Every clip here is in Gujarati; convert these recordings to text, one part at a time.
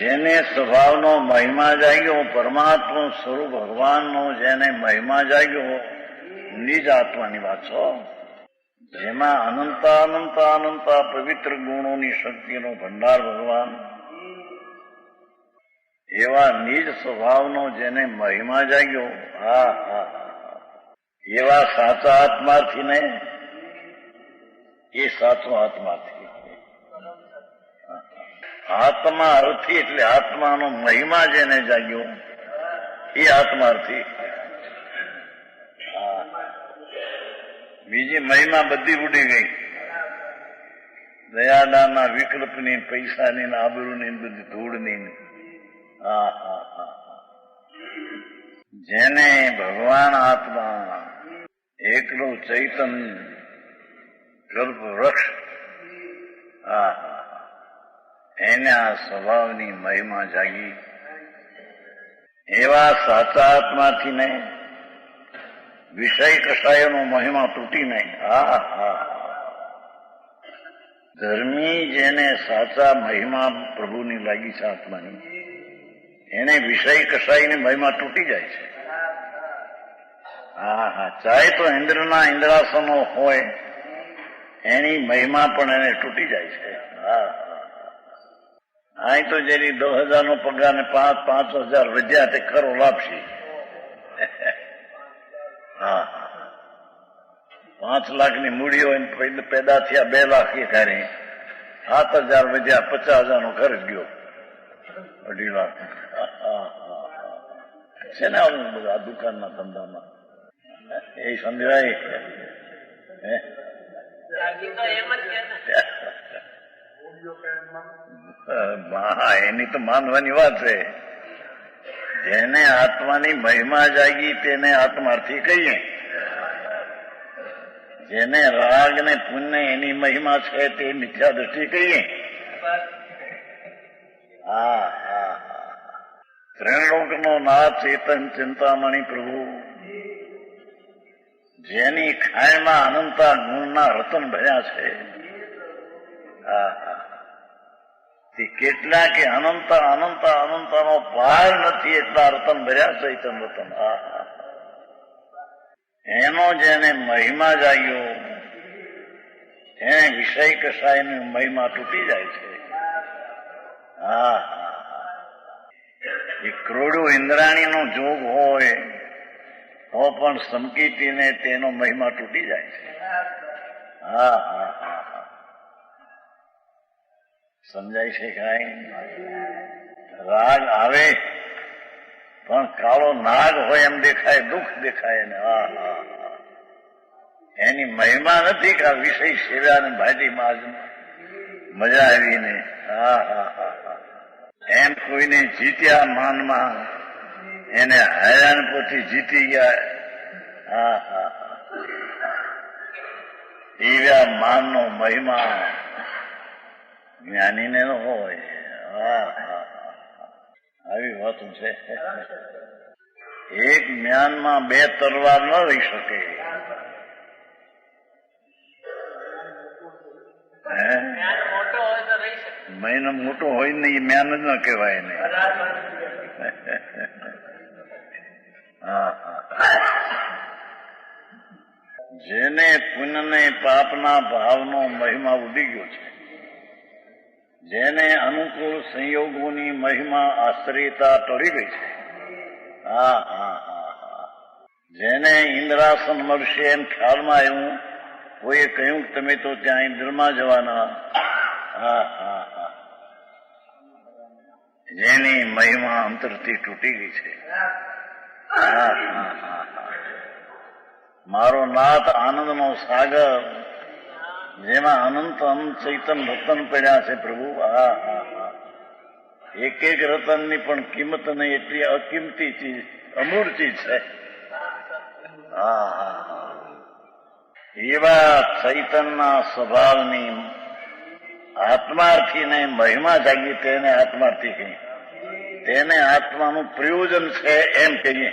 જેને સ્વભાવનો મહિમા જાગ્યો, પરમાત્મા સ્વરૂપ ભગવાનનો જેને મહિમા જાગ્યો, નિજ આત્માની વાત છો, જેમાં અનંત અનંત અનંત પવિત્ર ગુણોની શક્તિનો ભંડાર ભગવાન, એવા નિજ સ્વભાવનો જેને મહિમા જાગ્યો, એવા સાચા આત્માથી ને એ સાચો આત્માથી. આત્મા અર્થી એટલે આત્માનો મહિમા જેને જાગ્યો એ આત્માર્થી. બીજી મહિમા બધી ઉડી ગઈ, દયાદાના વિકલ્પની, પૈસાની, આબરૂની, બધી ધૂળની. જેને ભગવાન આત્મા એકલો ચૈતન કલ્પ વૃક્ષ, એને આ સ્વભાવની મહિમા જાગી, એવા સાચા આત્માથી ને વિષય કષાયોનો મહિમા તૂટી નહીં. ધર્મી જેને સાચા મહિમા પ્રભુની લાગી છે આત્માની, એને વિષય કષાયની મહિમા તૂટી જાય છે. ચાહે તો ઇન્દ્રના ઇન્દ્રાસનો હોય, એની મહિમા પણ એને તૂટી જાય છે. અહીં તો જેની 10,000 નો પગાર ને 5,000 વધ્યા તે ખરો લાપસી. 5 લાખની મૂડી હોય પેદા થયા 2 લાખ એ ઘરે, 7,000 વધ્યા 50,000 નો ખર્ચ ગયો, 2.5 લાખ છે ને. આવું બધા દુકાનના ધંધામાં એ સમજાય. એની તો માનવાની વાત છે. જેને આત્માની મહિમા જાગી તેને આત્માર્થી કહીએ. જેને રાગ ને પુણ્ય એની મહિમા છે તે મિથ્યા દ્રષ્ટિ કહીએ. ત્રિલોકનો નાથ ચેતન ચિંતામણી પ્રભુ, જેની ખાયમાં અનંતા ગુણના રતન ભર્યા છે. તે કેટલા કે અનંત અનંત અનંતનો પાર નથી એટલા રતન ભર્યા ચૈતન રતન. એનો જેને મહિમા જાગ્યો, એને વિષય કષાયની મહિમા તૂટી જાય છે. એ ક્રોડું ઇન્દ્રાણીનો જોગ હોય તો પણ સમકીતીને તેનો મહિમા તૂટી જાય છે. સમજાય છે કાંઈ? રાગ આવે પણ કાળો નાગ હોય એમ દેખાય, દુઃખ દેખાય ને. એની મહિમા નથી કે આ વિષય સેવ્યા ને ભાટીમાં મજા આવીને. એમ કોઈને જીત્યા માનમાં, એને હૈરાણ પોથી જીતી ગયા. એવા માનનો મહિમા જ્ઞાનીને ન હોય. આવી વાતો છે. એક જ્ઞાનમાં 2 તલવાર ન રહી શકે. મહિનો મોટો હોય ને એ જ્ઞાન જ ન કહેવાય એને. જેને પુણ્ય ને પાપના ભાવનો મહિમા ઉડી ગયો છે, જેને અનુકૂળ સંયોગોની મહિમા આશ્રયતા ટળી ગઈ છે. જેને ઇન્દ્રાસન મળશે એમ ખ્યાલમાં આવ્યું, કોઈએ કહ્યું તમે તો ત્યાં ઇન્દ્રમાં જવાના. જેની મહિમા અંતરથી તૂટી ગઈ છે. મારો નાથ આનંદનો સાગર, જેમાં અનંત અનંત ચૈતન રતન પડ્યા છે પ્રભુ. એક એક રતનની પણ કિંમત નહીં, એટલી અકિંમતી ચીજ, અમૂળ ચીજ છે. એવા ચૈતનના સ્વભાવની આત્માર્થી ને મહિમા જાગી, તેને આત્માર્થી કહી. તેને આત્માનું પ્રયોજન છે એમ કહીએ.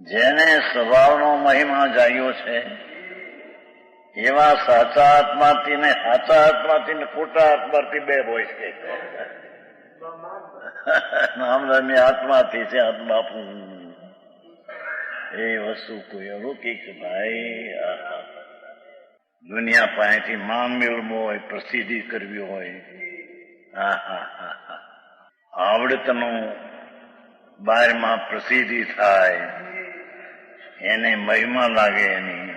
જેને સ્વભાવનો મહિમા જાગ્યો છે એવા સાચા આત્માથી ને સાચા આત્માથી ને ખોટા આત્માથી બે હોય છે. નામદારની આત્માથી છે આત્માપુ એ વસ્તુ કોઈ અલૌકિક ભાઈ. દુનિયા પાસેથી માન મેળવવું હોય, પ્રસિદ્ધિ કરવી હોય, આવડતનું બહારમાં પ્રસિદ્ધિ થાય, એને મહિમા લાગે એની,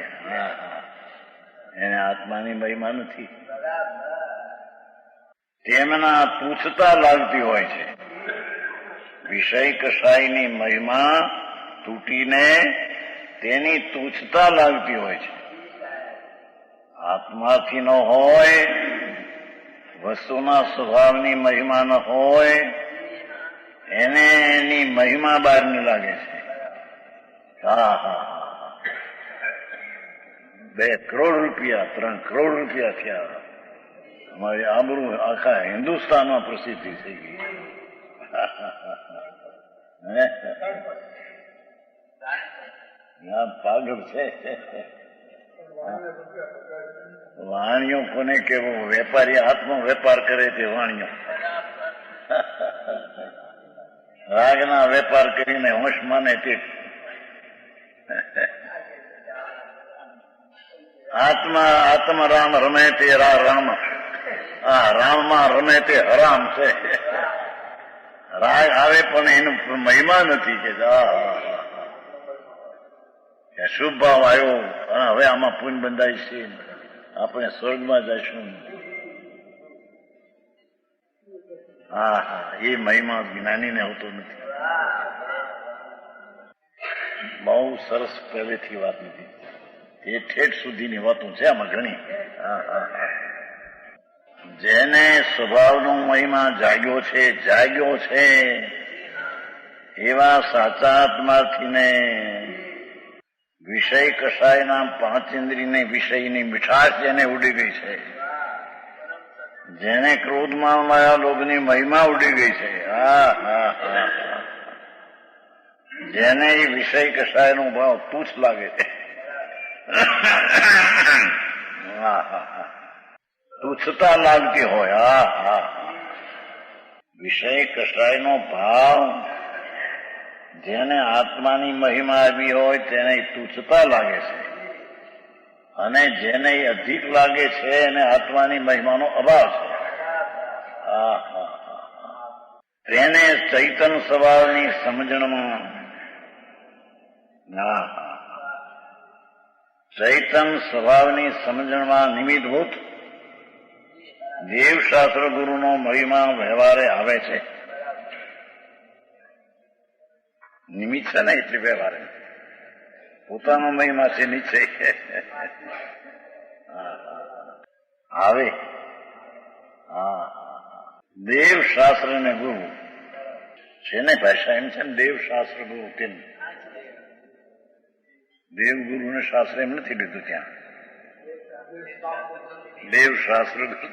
એને આત્માની મહિમા નથી. તેમના પૂછતા લાગતી હોય છે. વિષય કસાયની મહિમા તૂટીને તેની તુચ્છતા લાગતી હોય છે. આત્માથી ન હોય, વસ્તુના સ્વભાવની મહિમા ન હોય, એને એની મહિમા બહારની લાગે છે. 2 કરોડ રૂપિયા 3 કરોડ રૂપિયા થયા, અમારી આબરૂ આખા હિન્દુસ્તાનમાં પ્રસિદ્ધિ થઈ ગઈ. પાગલ છે. વાણીઓ કોને કેવો? વેપારી આત્મા વેપાર કરે છે. વાણીઓ રાગના વેપાર કરીને હોશ માને તે આત્મા રામ રમે તે રામ, રામમાં રમે તે હરામ છે. રાગ આવે પણ એનું મહિમા નથી. કે શુભ ભાવ આવ્યો અને હવે આમાં પુણ્ય બંધાય છે, આપણે સ્વર્ગમાં જઈશું. એ મહિમા જ્ઞાનીને હોતો નથી. બહુ સરસ પહેલેથી વાત નથી. એ ઠેઠ સુધીની વાતો છે આમાં ઘણી. જેને સ્વભાવનો મહિમા જાગ્યો છે એવા સાચા આત્માથી ને વિષય કસાયના 5 ઇન્દ્રિયની વિષયની મીઠાશ જેને ઉડી ગઈ છે, જેને ક્રોધમાં માયા લોભની મહિમા ઉડી ગઈ છે, જેને એ વિષય કસાયનો ભાવ તુચ્છ લાગે છે, તુચ્છતા લાગતી હોય, વિષય કસાયનો ભાવ જેને આત્માની મહિમા આવી હોય તેને તુચ્છતા લાગે છે, અને જેને અધિક લાગે છે એને આત્માની મહિમાનો અભાવ છે. તેને ચૈતન સ્વભાવની સમજણમાં ચૈતન સ્વભાવની સમજણમાં નિમિત્તભૂત દેવશાસ્ત્ર ગુરુનો મહિમા વ્યવહારે આવે છે. નિમિત્ત છે ને એટલે વ્યવહારે પોતાનો મહિમા છે, નિશ્ચય આવે. દેવશાસ્ત્ર ને ગુરુ છે ને ભાષા એમ છે ને, દેવશાસ્ત્ર ગુરુ તેમ. દેવગુરુ ને શાસ્ત્ર એમ નથી લીધું ત્યાં, દેવશાસ્ત્ર ગુરુ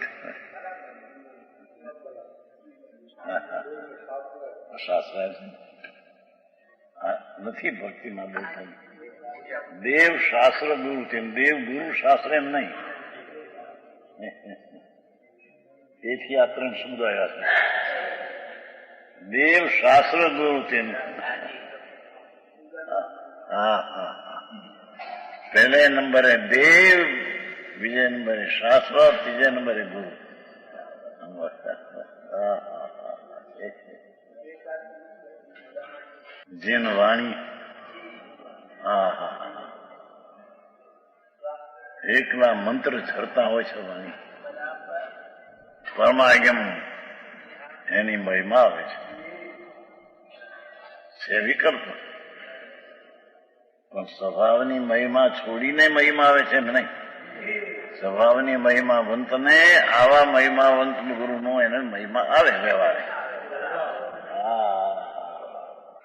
શાસ્ત્ર નથી. ભક્તિમાં બોલતા દેવ શાસ્ત્ર ગુરુ તેમ, દેવ ગુરુ શાસ્ત્ર એમ નહીં. તેથી આ 3 શબ્દો આવ્યા છે. દેવ શાસ્ત્ર ગુરુ તેમ. પહેલે નંબરે દેવ, બીજે નંબરે શાસ્ત્ર, ત્રીજે નંબરે ગુરુ. જેન વાણી એકલા મંત્ર ઝરતા હોય છે. વાણી પરમાગમ એની મહિમા આવે છે વિકલ્પ, પણ સ્વભાવની મહિમા છોડીને મહિમા આવે છે નહીં. સ્વભાવની મહિમાવંતને આવા મહિમાવંત ગુરુનો એને મહિમા આવે વ્યવહારે.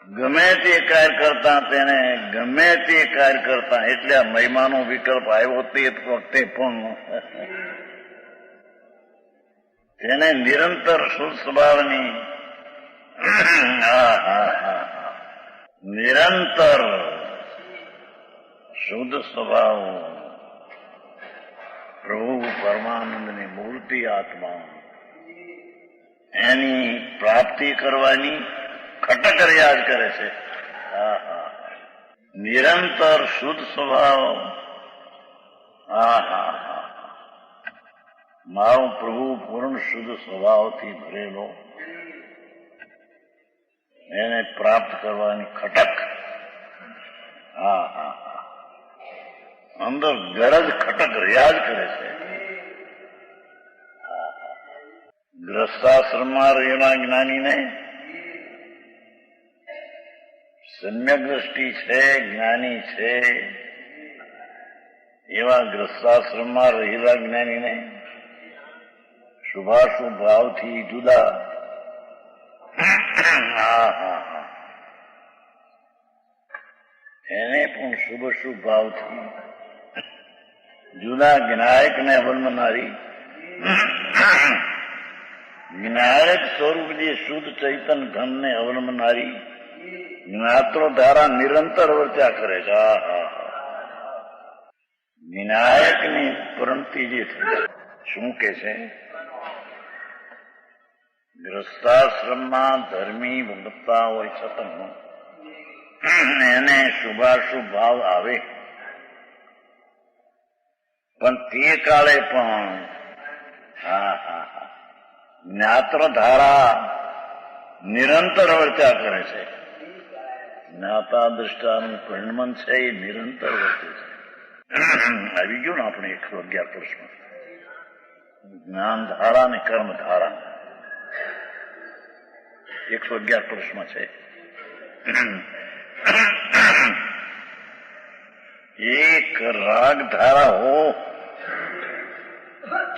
ગમે તે કાર્ય કરતા તેને ગમે તે કાર્ય કરતા એટલે આ મહિમાનો વિકલ્પ આવ્યો તે વખતે પણ તેને નિરંતર શુદ્ધ સ્વભાવની નિરંતર શુદ્ધ સ્વભાવ પ્રભુ પરમાનંદની મૂર્તિ આત્મા એની પ્રાપ્તિ કરવાની ખટક રિયાઝ કરે છે. નિરંતર શુદ્ધ સ્વભાવ. મારો પ્રભુ પૂર્ણ શુદ્ધ સ્વભાવથી ભરેલો, એને પ્રાપ્ત કરવાની ખટક. અંદર ગરજ ખટક રિયાઝ કરે છે. ગ્રસ્તાશ્રમમાં રહેલા જ્ઞાનીને સમ્યક દ્રષ્ટિ છે, જ્ઞાની છે, એવા ગ્રસ્તાશ્રમમાં રહેલા જ્ઞાનીને શુભાશુભ ભાવથી જુદા એને પણ શુભ શુભ ભાવથી જુદા જ્ઞાયકને અવલંબનારી જ્ઞાયક સ્વરૂપ જે શુદ્ધ ચૈતન ઘનને અવલંબનારી જ્ઞાત્રો ધારા નિરંતર વર્ત્યા કરે છે. વિનાયકની પ્રણતિ જે થઈ શું કે છે? ગ્રસ્તાશ્રમમાં ધર્મી ભગતતા હોય છતાં એને શુભાશુભ ભાવ આવે, પણ તે કાળે પણ જ્ઞાત્ર ધારા નિરંતર વર્ત્યા કરે છે. જ્ઞાતા દ્રષ્ટાનું પરિણમન છે એ નિરંતર વર્તે છે. આવી ગયું ને આપણે 111 પ્રશ્ન. જ્ઞાન ધારા ને કર્મ ધારા 111 પ્રશ્ન છે. એક રાગ ધારા હો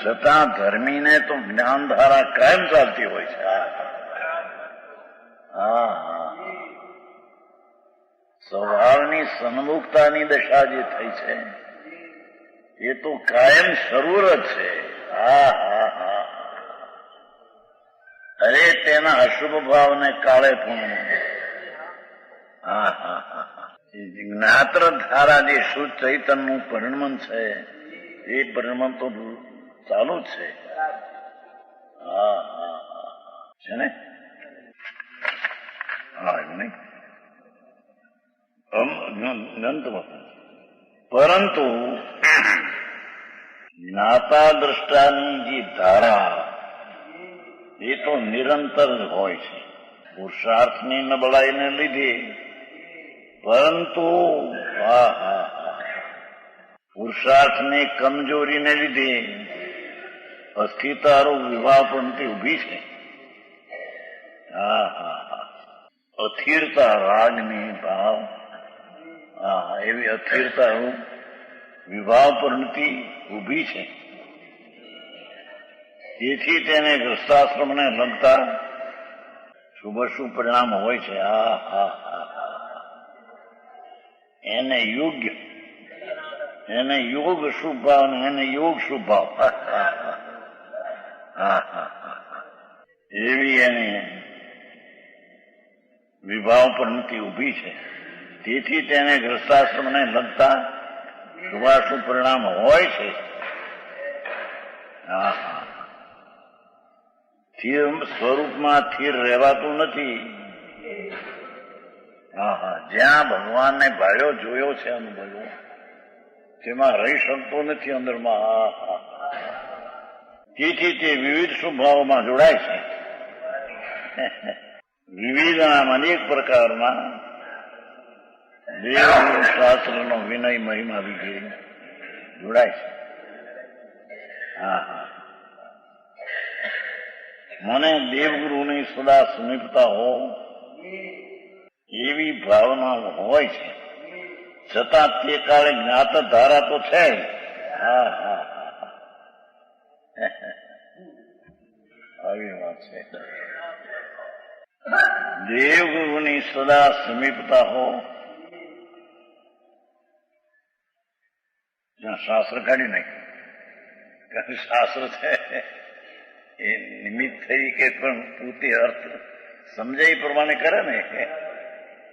છતાં ધર્મીને તો જ્ઞાન ધારા કાયમ ચાલતી હોય છે. સ્વભાવની સન્મુખતાની દશા જે થઈ છે એ તો કાયમ સરૂર જ છે. અરે તેના અશુભ ભાવને કાળે પણ જ્ઞાત્ર ધારા જે શુદ્ધ ચૈતનનું પરિણમન છે એ પરિણમન તો ચાલુ જ છે. છે ને? નહીં પરંતુ જ્ઞાતા દ્રષ્ટાની જે ધારા એ તો નિરંતર જ હોય છે. પુરુષાર્થની નબળાઈને લીધે, પરંતુ પુરુષાર્થની કમજોરીને લીધે અસ્થિરતારૂપ વિવાહ પણ ઉભી છે. અસ્થિરતા રાગની ભાવ એવી અસ્થિરતારૂપ વિવાહ પરિણતિ ઉભી છે. તેથી તેને ગ્રસ્તાશ્રમને લગતા શુભ શુભ પરિણામ હોય છે. એને યોગ્ય, એને યોગ શુભ ભાવ ને એને યોગ શુભ ભાવ એવી એની વિભાવ પરિણતિ ઉભી છે. તેથી તેને ગ્રસ્તાશ્રમને લગતા શુભાશુભ પરિણામ હોય છે. સ્થિર સ્વરૂપમાં સ્થિર રહેવાતું નથી. જ્યાં ભગવાનને ભાળ્યો જોયો છે, અનુભવ્યો, તેમાં રહી શકતો નથી અંદરમાં. તેથી તે વિવિધ સ્વભાવમાં જોડાય છે. વિવિધ અનેક પ્રકારના દેવ શાસ્ત્રનો વિનય મહિમા વિજય જોડાય છે. મને દેવગુરુની સદા સમીપતા હો એવી ભાવના હોય છે, છતાં તે કાળે જ્ઞાત ધારા તો છે. આવી વાત છે. દેવગુરુની સદા સમીપતા હો, જ્યાં શાસ્ત્ર કાઢી નાખ્યું. કારણ શાસ્ત્ર છે એ નિમિત્ત થઈ કે પણ પૂરતી અર્થ સમજાય પ્રમાણે કરે ને,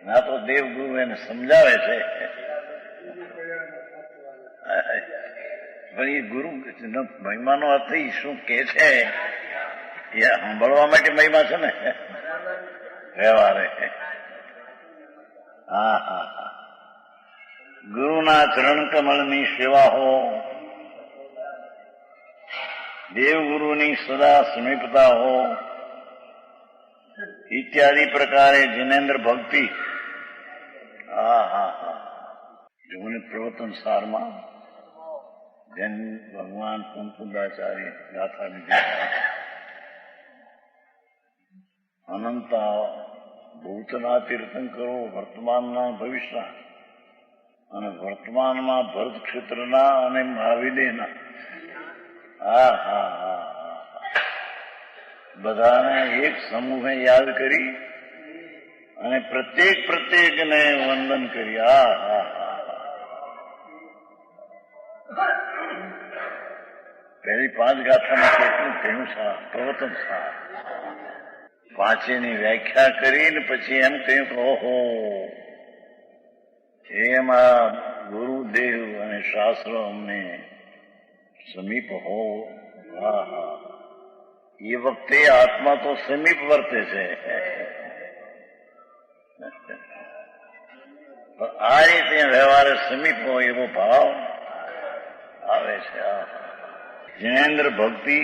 ના તો દેવગુરુ એને સમજાવે છે. પણ એ ગુરુ મહિમાનો અર્થ ઈ શું કે છે એ સાંભળવા માટે મહિમા છે ને વ્યવહારે. હા હા હા. ગુરુના ચરણ કમળની સેવા હો, દેવગુરુની સદા સમીપતા હો, ઇત્યાદિ પ્રકારે જિનેન્દ્ર ભક્તિ. હા હા હા. જોને પ્રવર્તન સારમાં જૈન ભગવાન સંતુદાચાર્ય ગાથા વિદ્યા અનંતા ભૂતના તીર્થંકરો વર્તમાનના ભવિષ્યના અને વર્તમાનમાં ભરત ક્ષેત્રના અને મહાવિદેના. હા હા હા. બધાને એક સમૂહે યાદ કરી અને પ્રત્યેકને વંદન કરી. હા હા હા. પહેલી 5 ગાથામાં કેટલું કહ્યું છે પ્રવચન સાર. પાંચેની વ્યાખ્યા કરીને પછી એમ કહ્યું કે ઓહો એમાં ગુરુદેવ અને શાસ્ત્ર અમને સમીપ હો. હા હા. એ વખતે આત્મા તો સમીપ વર્તે છે. આ રીતે વ્યવહારે સમીપ હોય એવો ભાવ આવે છે. જૈનેન્દ્ર ભક્તિ,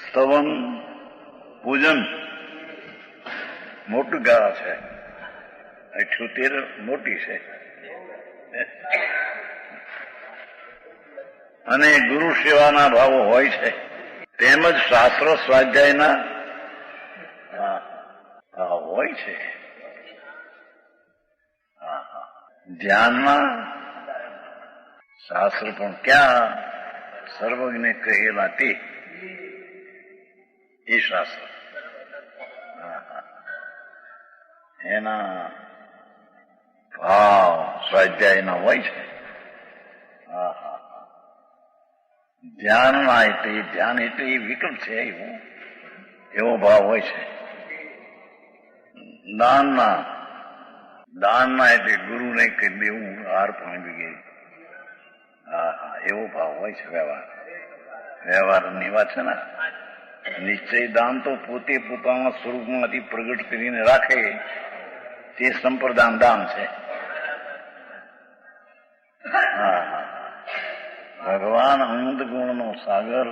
સ્તવન, પૂજન મોટું ગા છે. 78 મોટી છે. અને ગુરુ સેવાના ભાવો હોય છે, તેમજ શાસ્ત્ર સ્વાધ્યાયના ભાવ હોય છે. ધ્યાનમાં શાસ્ત્ર પણ ક્યાં સર્વજ્ઞ કહેલા તે એ શાસ્ત્ર એના ભાવ સ્વાધ્યાયના હોય છે. ધ્યાનના એટલે ધ્યાન એટલે એ વિકલ્પ છે એવો ભાવ હોય છે. દાનના એટલે ગુરુને કહી દેવું હાર પાણી વગેરે. હા હા એવો ભાવ હોય છે. વ્યવહારની વાત છે ને. નિશ્ચય દાન તો પોતે પોતાના સ્વરૂપમાંથી પ્રગટ કરીને રાખે તે સંપ્રદાન દાન છે. હા હા. ભગવાન અનંત ગુણનો સાગર,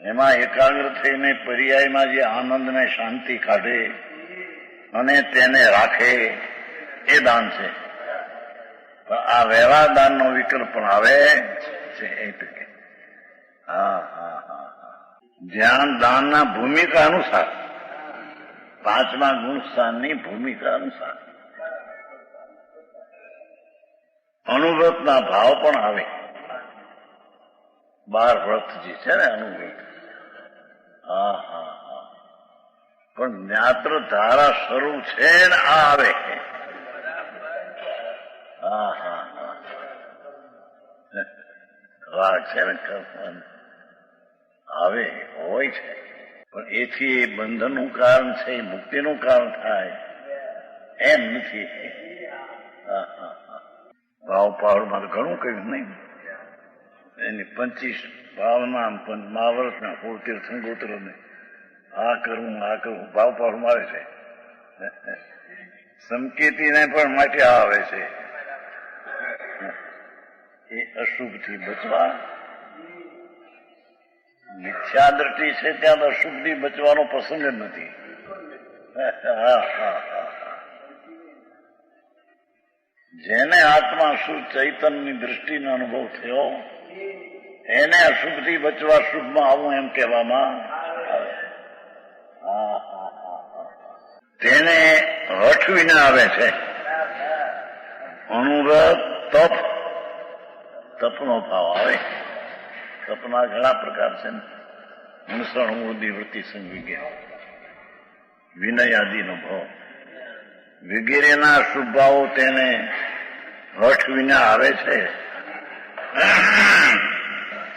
એમાં એકાગ્ર થઈને પર્યાયમાં જે આનંદ ને શાંતિ કાઢે અને તેને રાખે એ દાન છે. પણ આ વ્યવહાર દાનનો વિકલ્પ પણ આવે છે. હા હા હા. ધ્યાન દાનના ભૂમિકા અનુસાર, 5મા ગુણસ્થાનની ભૂમિકા અનુસાર અનુવ્રતના ભાવ પણ આવે. 12 વ્રત જે છે ને અનુવ્રત. હા હા હા. પણ જ્ઞાત્ર ધારા શરૂ છે ને આ આવે. હા હા હા. રાગ છે ને આવે હોય છે. પણ એથી એ બંધનનું કારણ છે, એ મુક્તિનું કારણ થાય એમ નથી. હા હા હા. ભાવ પાવરમાં ઘણું કહ્યું નહીં. એની 25 ભાવના મહાવરતના 16 તીર્થંકરોને આ કરવું ભાવ પાવરમાં આવે છે. સંકેતીને પણ માટે આવે છે. એ અશુભથી બચવા. મિથ્યા દ્રષ્ટિ છે ત્યાં તો અશુભથી બચવાનો પ્રસંગ જ નથી. જેને આત્મા શુદ્ધ ચૈતન્યની દ્રષ્ટિનો અનુભવ થયો એને અશુભથી બચવા શુભમાં આવું એમ કહેવામાં આવે. તેને હઠવીને આવે છે. અનુવ્રત તપનો ભાવ આવે. તપના ઘણા પ્રકાર છે. અનુસરણ વૃદ્ધિ વૃત્તિ સંવિજ્ઞા વિનય આદિનો ભાવ વગેરેના શુભ ભાવો તેને હઠવીને આવે છે.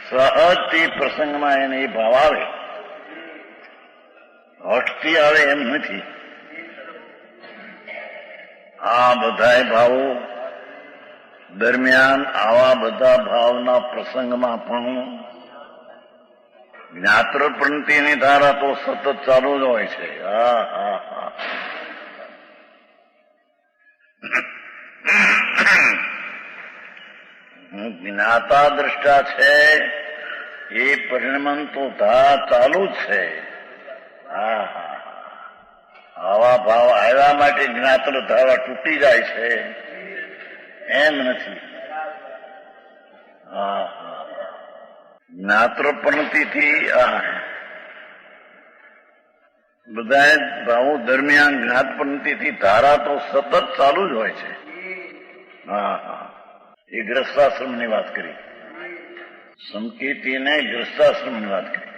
સહજથી પ્રસંગમાં એને એ ભાવ આવે. હઠથી આવે એમ નથી. આ બધાય ભાવો દરમિયાન આવા બધા ભાવના પ્રસંગમાં પણ જ્ઞાત્ર પ્રણતિની ધારા તો સતત ચાલુ જ હોય છે. હા હા હા. જ્ઞાતા દ્રષ્ટા છે એ પરિણમન તો ચાલુ જ છે. હા હા. આવા ભાવ આવ્યા માટે જ્ઞાત્ર ધારા તૂટી જાય છે એમ નથી. હા હા. જ્ઞાત્ર પણતિથી બધા ભાવો દરમિયાન જ્ઞાત પણતિથી ધારા તો સતત ચાલુ જ હોય છે. હા હા. એ ગ્રસ્તાશ્રમની વાત કરી, સંકેતીને ગ્રસ્તાશ્રમની વાત કરી.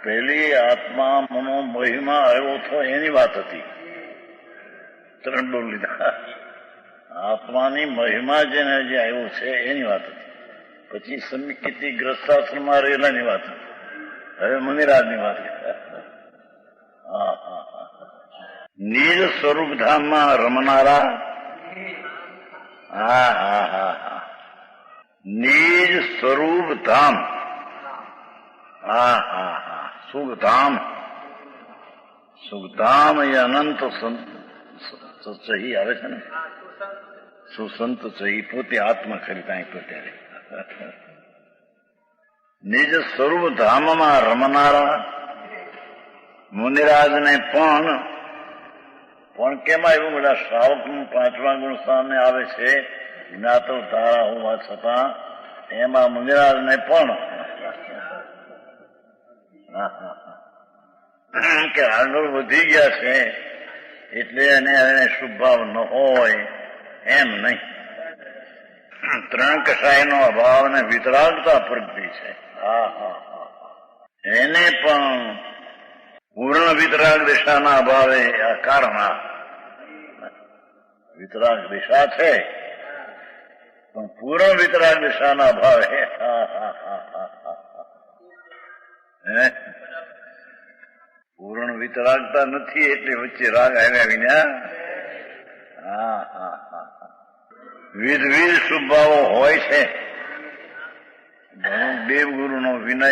પહેલી આત્મા મનો મહિમા આવ્યો હતો એની વાત હતી. ત્રણ ડોલ લીધા. આત્માની મહિમા જેને જે આવ્યો છે એની વાત હતી. પછી સંકેતી ગ્રસ્તાશ્રમમાં રહેલાની વાત હતી. હવે મુનિરાજની વાત કરી. હા હા હા. નિજ સ્વરૂપ ધામમાં રમનારા. હા હા હા હા. નિજ સ્વરૂપ ધામ. હા હા હા. સુખધામ. સુખધામ એ અનંત સહી આવે છે ને. સુસંત સહી પોતે આત્મા ખરી કાંઈ તો ત્યારે. નિજ સ્વરૂપ ધામમાં રમનારા મુનિરાજને પણ કેમ આવ્યું? બધા શ્રાવકનું 5મા ગુણ સામે આવે છે. જ્ઞાતો ધારા હોવા છતાં એમાં મુનિરાજને પણ કે આગળ વધી ગયા છે એટલે એને શુભ ભાવ ન હોય એમ નહીં. 3 કષાયનો અભાવ અને વિતરાગતા પ્રગટી છે. હા હા હા. એને પણ પૂર્ણ વિતરાગ દિશાના અભાવે આ કારણા વિતરાગ દિશા છે પણ પૂર્ણ વિતરાગ દિશાના અભાવે પૂર્ણ વિતરાગતા નથી એટલે વચ્ચે રાગ આવ્યા વિના. હા હા હા. વિધવિધ શુભભાવો હોય છે. દેવગુરુનો વિનય,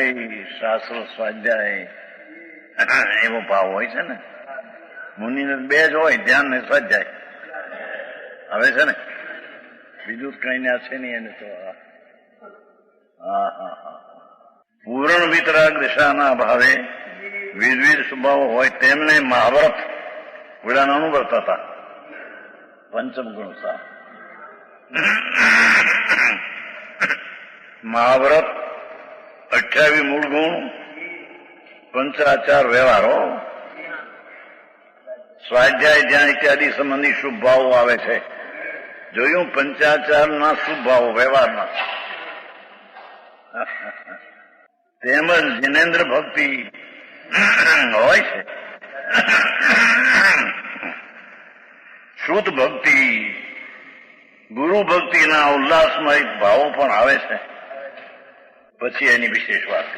શાસ્ત્ર સ્વાધ્યાય એવો ભાવ હોય છે ને. મુનિને 2 જ હોય, ધ્યાન ને સ્વાધ્યાય. આવે છે ને, બીજું કઈ ના છે નહીં એને તો. હા હા હા. પૂર્ણ વિતરાગ દિશાના ભાવે વિવિધ સ્વભાવો હોય તેમને મહાવ્રત વિડાને અનુભવતા હતા. 5મ ગુણ સા મહાવ્રત 28 મૂળ ગુણ, પંચાચાર વ્યવહારો, સ્વાધ્યાય ધ્યાન ઇત્યાદિ સંબંધી શુભ ભાવો આવે છે. જોયું? 5ચારના શુભ ભાવો વ્યવહારના. તેમજ જિનેન્દ્ર ભક્તિ હોય છે. શુદ્ધ ભક્તિ, ગુરુ ભક્તિના ઉલ્લાસમય ભાવો પણ આવે છે. પછી એની વિશેષ વાત